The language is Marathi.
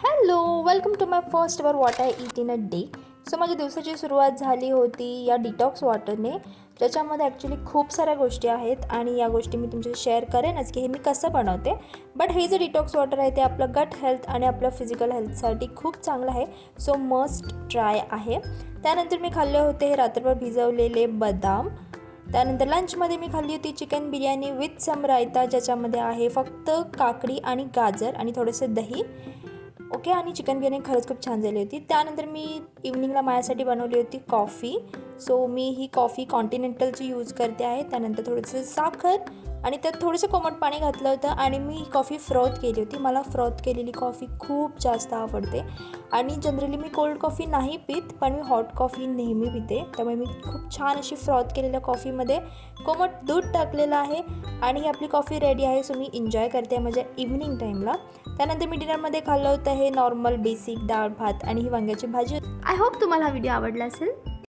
Hello, welcome to my first ever what I eat in a day. So माझ्या दिवसाची सुरुवात झाली होती या डिटॉक्स वॉटरने, ज्याच्यामध्ये ॲक्च्युली खूप साऱ्या गोष्टी आहेत आणि या गोष्टी मी तुमच्याशी शेअर करेनच की हे मी कसं बनवते. बट हे जे डिटॉक्स वॉटर आहे ते आपलं गट हेल्थ आणि आपलं फिजिकल हेल्थसाठी खूप चांगलं आहे. सो मस्ट ट्राय आहे. त्यानंतर मी खाल्ले होते हे रात्रभर भिजवलेले बदाम. त्यानंतर लंचमध्ये मी खाल्ली होती chicken biryani with some raita, ज्याच्यामध्ये आहे फक्त काकडी आणि गाजर आणि थोडंसं दही. ओके, आणि चिकन बिर्याणी खरंच खूप छान झाली होती. त्यानंतर मी इव्हनिंगला माझ्यासाठी बनवली होती कॉफी. सो मी ही कॉफी कॉन्टिनेंटलची यूज करते आहे. त्यानंतर थोडंसं साखर आणि त्यात थोडंसं कोमट पाणी घातलं होतं आणि मी ही कॉफी फ्रॉथ केली होती. मला फ्रॉथ केलेली कॉफी खूप जास्त आवडते आणि जनरली मी कोल्ड कॉफी नाही पित, पण मी हॉट कॉफी नेहमी पिते. त्यामुळे मी खूप छान अशी फ्रॉथ केलेल्या कॉफीमध्ये कोमट दूध टाकलेलं आहे आणि ही आपली कॉफी रेडी आहे. सो मी एन्जॉय करते माझ्या इव्हनिंग टाईमला. त्यानंतर मी डिनरमध्ये खाल्लं होतं हे नॉर्मल बेसिक डाळ भात आणि ही वांग्याची भाजी. आय होप तुम्हाला हा व्हिडिओ आवडला असेल.